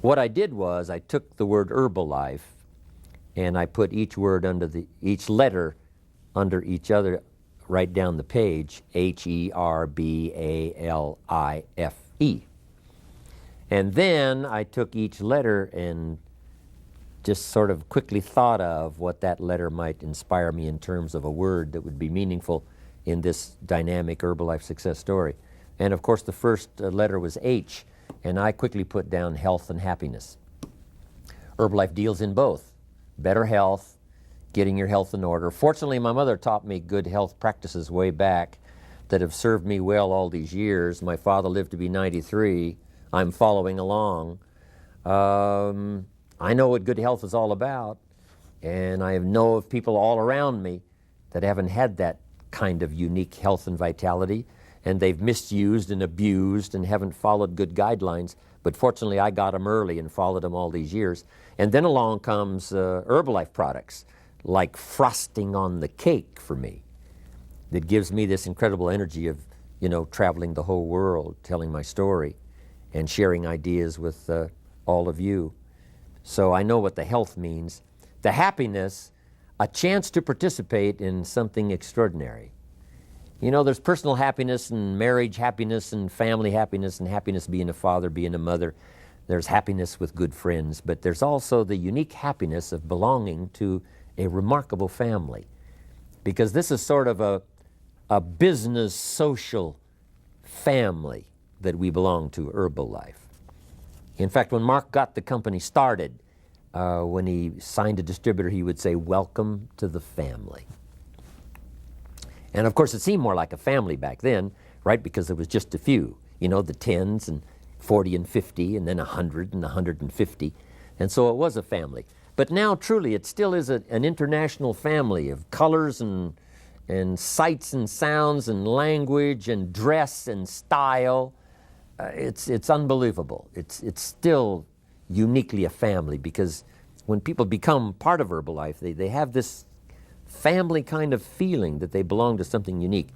What I did was I took the word Herbalife and I put each word under each letter under each other right down the page, Herbalife. And then I took each letter and just sort of quickly thought of what that letter might inspire me in terms of a word that would be meaningful in this dynamic Herbalife success story. And of course the first letter was H, and I quickly put down health and happiness. Herbalife deals in both. Better health, getting your health in order. Fortunately, my mother taught me good health practices way back that have served me well all these years. My father lived to be 93. I'm following along. I know what good health is all about, and I know of people all around me that haven't had that kind of unique health and vitality, and they've misused and abused and haven't followed good guidelines. But fortunately, I got them early and followed them all these years. And then along comes Herbalife products, like frosting on the cake for me, that gives me this incredible energy of, traveling the whole world, telling my story, and sharing ideas with all of you. So I know what the health means. The happiness, a chance to participate in something extraordinary. There's personal happiness and marriage happiness and family happiness and happiness being a father, being a mother. There's happiness with good friends, but there's also the unique happiness of belonging to a remarkable family, because this is sort of a business social family that we belong to, Herbalife. In fact, when Mark got the company started, when he signed a distributor, he would say, "Welcome to the family." And of course, it seemed more like a family back then, right? Because there was just a few, the 10s and 40 and 50, and then 100 and 150. And so it was a family. But now, truly, it still is an international family of colors and sights and sounds and language and dress and style. It's unbelievable. It's still uniquely a family, because when people become part of Herbalife, they have this family kind of feeling that they belong to something unique,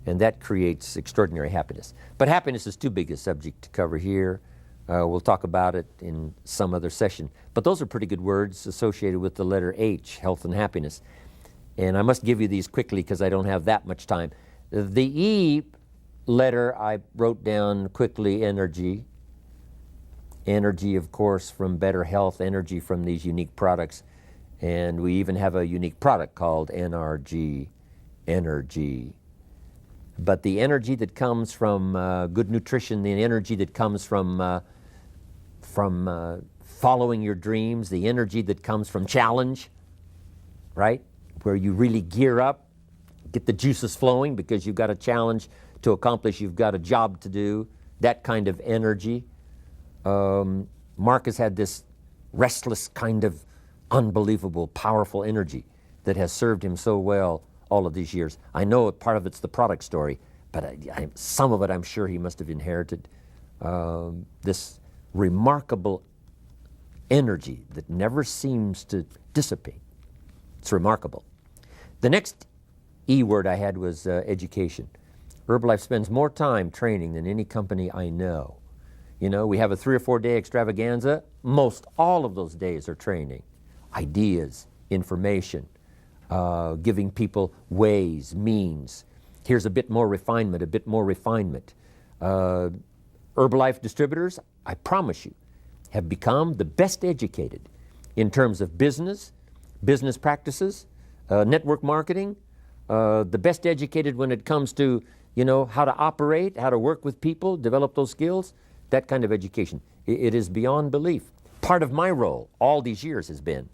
and that creates extraordinary happiness. But happiness is too big a subject to cover here. We'll talk about it in some other session. But those are pretty good words associated with the letter H, health and happiness. And I must give you these quickly because I don't have that much time. The E letter I wrote down quickly, energy. Energy, of course, from better health, energy from these unique products. And we even have a unique product called NRG, energy. But the energy that comes from good nutrition, the energy that comes from following your dreams, the energy that comes from challenge, right? Where you really gear up, get the juices flowing because you've got a challenge to accomplish, you've got a job to do, that kind of energy. Mark has had this restless kind of unbelievable, powerful energy that has served him so well all of these years. I know part of it's the product story, but some of it I'm sure he must have inherited. This remarkable energy that never seems to dissipate. It's remarkable. The next E word I had was education. Herbalife spends more time training than any company I know. We have a 3 or 4 day extravaganza. Most all of those days are training. Ideas, information, giving people ways, means. Here's a bit more refinement, a bit more refinement. Herbalife distributors, I promise you, have become the best educated in terms of business practices, network marketing, the best educated when it comes to, how to operate, how to work with people, develop those skills, that kind of education. It is beyond belief. Part of my role all these years has been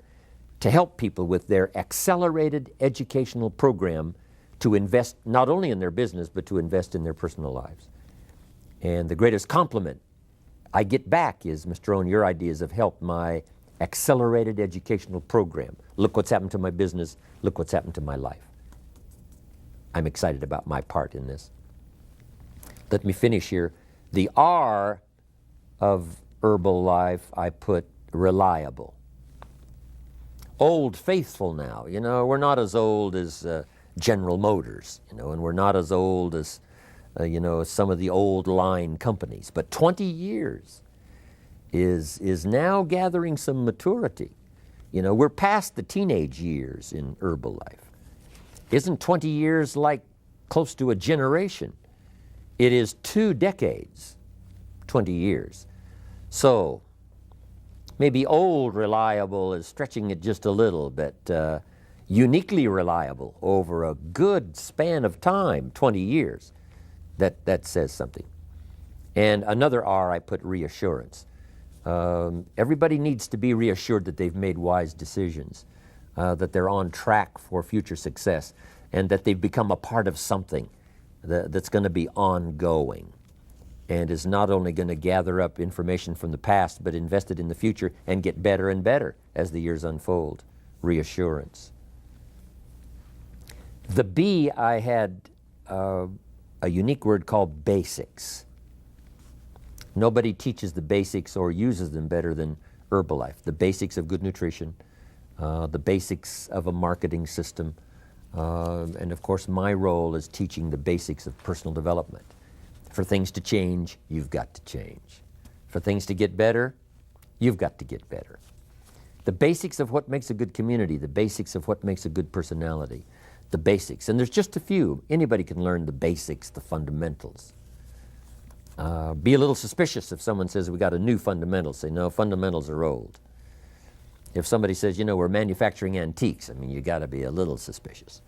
to help people with their accelerated educational program to invest not only in their business, but to invest in their personal lives. And the greatest compliment I get back is, Mr. Owen, your ideas have helped my accelerated educational program. Look what's happened to my business. Look what's happened to my life. I'm excited about my part in this. Let me finish here. The R of Herbalife, I put reliable. Old Faithful now. We're not as old as General Motors, and we're not as old as, some of the old line companies. But 20 years. is now gathering some maturity. You know, we're past the teenage years in Herbalife. Isn't 20 years like close to a generation? It is 2 decades, 20 years. So maybe old reliable is stretching it just a little, but uniquely reliable over a good span of time, 20 years, that says something. And another R, I put reassurance. Everybody needs to be reassured that they've made wise decisions, that they're on track for future success, and that they've become a part of something that's going to be ongoing and is not only going to gather up information from the past, but invest it in the future and get better and better as the years unfold. Reassurance. The B, I had a unique word called basics. Nobody teaches the basics or uses them better than Herbalife. The basics of good nutrition, the basics of a marketing system, and of course my role is teaching the basics of personal development. For things to change, you've got to change. For things to get better, you've got to get better. The basics of what makes a good community, the basics of what makes a good personality, the basics. And there's just a few. Anybody can learn the basics, the fundamentals. Be a little suspicious if someone says we got a new fundamental. Say, no, fundamentals are old. If somebody says, you know, we're manufacturing antiques, I mean, you got to be a little suspicious.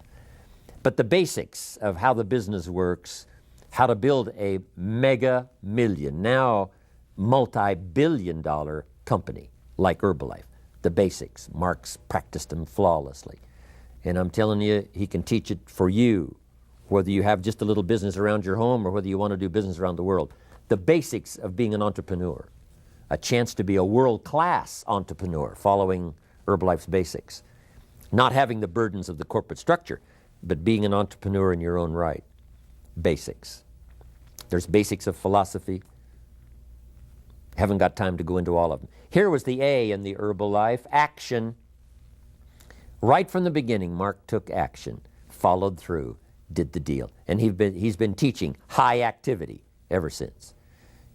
But the basics of how the business works, how to build a mega million, now multi-billion-dollar company like Herbalife. The basics. Mark's practiced them flawlessly. And I'm telling you, he can teach it for you, whether you have just a little business around your home or whether you want to do business around the world. The basics of being an entrepreneur. A chance to be a world-class entrepreneur following Herbalife's basics. Not having the burdens of the corporate structure, but being an entrepreneur in your own right. Basics. There's basics of philosophy. Haven't got time to go into all of them. Here was the A in the Herbalife, action. Right from the beginning, Mark took action, followed through, did the deal. And he's been teaching high activity ever since.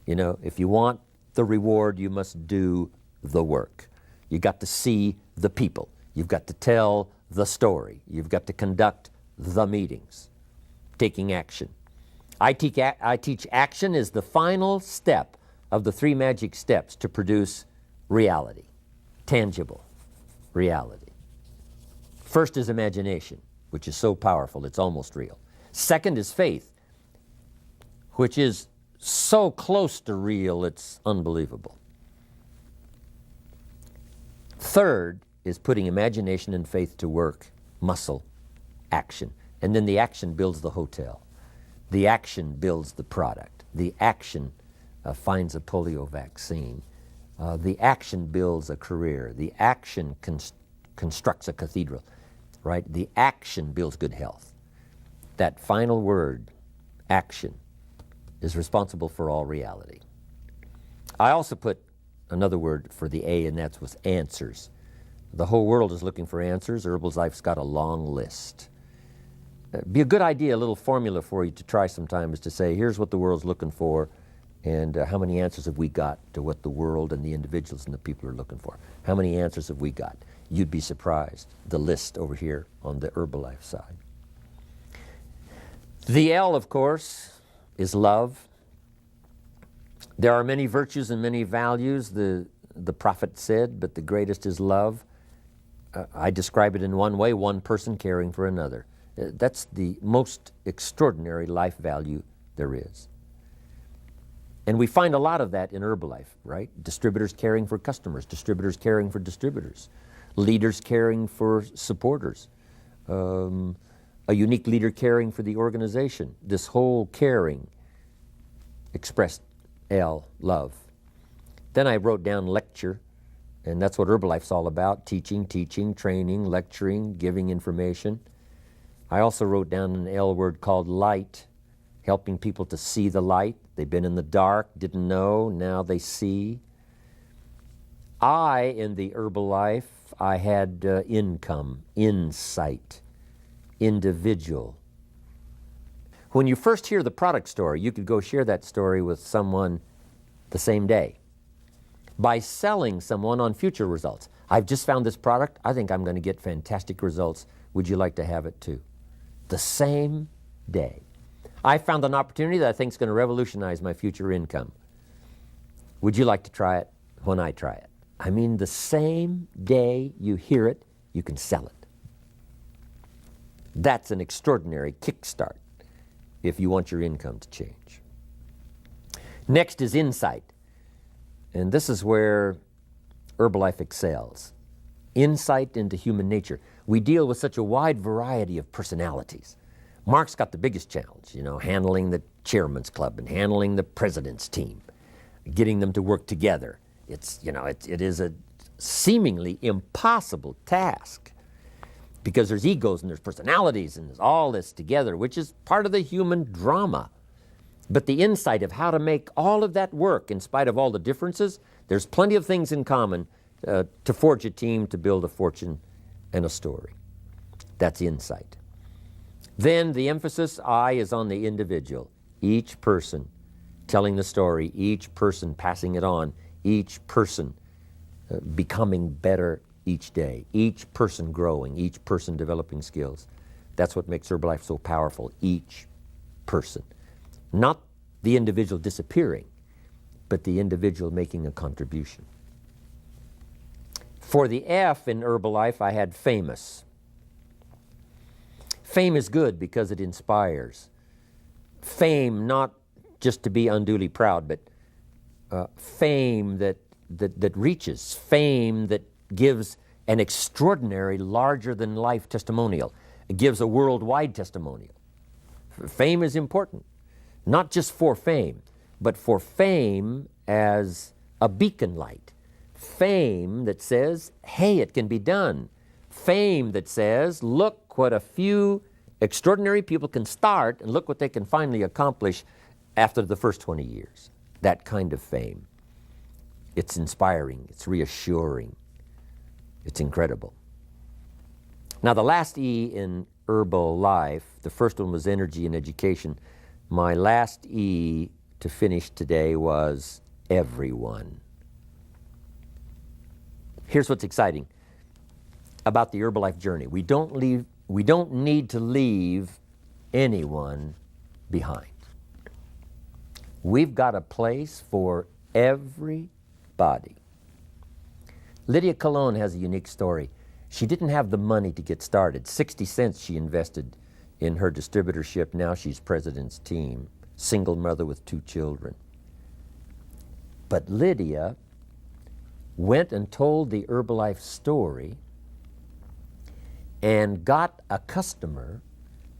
You know, if you want the reward, you must do the work. You got to see the people. You've got to tell the story. You've got to conduct the meetings. Taking action. I teach action is the final step of the 3 magic steps to produce reality, tangible reality. First is imagination, which is so powerful, it's almost real. Second is faith, which is so close to real, it's unbelievable. Third is putting imagination and faith to work, muscle, action. And then the action builds the hotel. The action builds the product. The action finds a polio vaccine. The action builds a career. The action constructs a cathedral. Right? The action builds good health. That final word, action, is responsible for all reality. I also put another word for the A, and that was answers. The whole world is looking for answers. Herbalife's got a long list. Be a good idea, a little formula for you to try sometime is to say, here's what the world's looking for, and how many answers have we got to what the world and the individuals and the people are looking for? How many answers have we got? You'd be surprised, the list over here on the Herbalife side. The L, of course, is love. There are many virtues and many values, the prophet said, but the greatest is love. I describe it in one way, one person caring for another. That's the most extraordinary life value there is. And we find a lot of that in Herbalife, right? Distributors caring for customers, distributors caring for distributors. Leaders caring for supporters, a unique leader caring for the organization. This whole caring expressed L, love. Then I wrote down lecture, and that's what Herbalife's all about, teaching, training, lecturing, giving information. I also wrote down an L word called light, helping people to see the light. They've been in the dark, didn't know, now they see. I, in the Herbalife, I had income, insight, individual. When you first hear the product story, you could go share that story with someone the same day. by selling someone on future results. I've just found this product. I think I'm going to get fantastic results. Would you like to have it too? The same day. I found an opportunity that I think is going to revolutionize my future income. Would you like to try it when I try it? I mean, the same day you hear it, you can sell it. That's an extraordinary kickstart if you want your income to change. Next is insight. And this is where Herbalife excels. Insight into human nature. We deal with such a wide variety of personalities. Mark's got the biggest challenge, handling the chairman's club and handling the president's team, getting them to work together. It is a seemingly impossible task because there's egos and there's personalities and there's all this together, which is part of the human drama. But the insight of how to make all of that work in spite of all the differences, there's plenty of things in common to forge a team, to build a fortune and a story. That's insight. Then the emphasis, is on the individual. Each person telling the story, each person passing it on, each person becoming better each day, each person growing, each person developing skills. That's what makes Herbalife so powerful, each person. Not the individual disappearing, but the individual making a contribution. For the F in Herbalife, I had famous. Fame is good because it inspires. Fame, not just to be unduly proud, but fame that reaches, fame that gives an extraordinary, larger-than-life testimonial. It gives a worldwide testimonial. Fame is important, not just for fame, but for fame as a beacon light. Fame that says, hey, it can be done. Fame that says, look what a few extraordinary people can start and look what they can finally accomplish after the first 20 years. That kind of fame. It's inspiring, it's reassuring, it's incredible. Now the last E in Herbalife, the first one was energy and education. My last E to finish today was everyone. Here's what's exciting about the Herbalife journey. We don't need to leave anyone behind. We've got a place for everybody. Lydia Colon has a unique story. She didn't have the money to get started. 60 cents she invested in her distributorship. Now she's president's team, single mother with 2 children. But Lydia went and told the Herbalife story and got a customer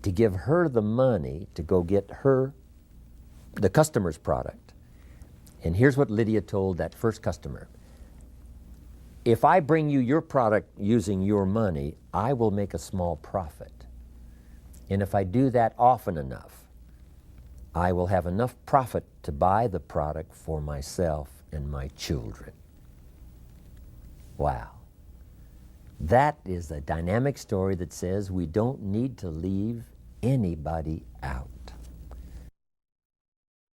to give her the money to go get the customer's product. And here's what Lydia told that first customer. If I bring you your product using your money, I will make a small profit. And if I do that often enough, I will have enough profit to buy the product for myself and my children. Wow. That is a dynamic story that says we don't need to leave anybody out.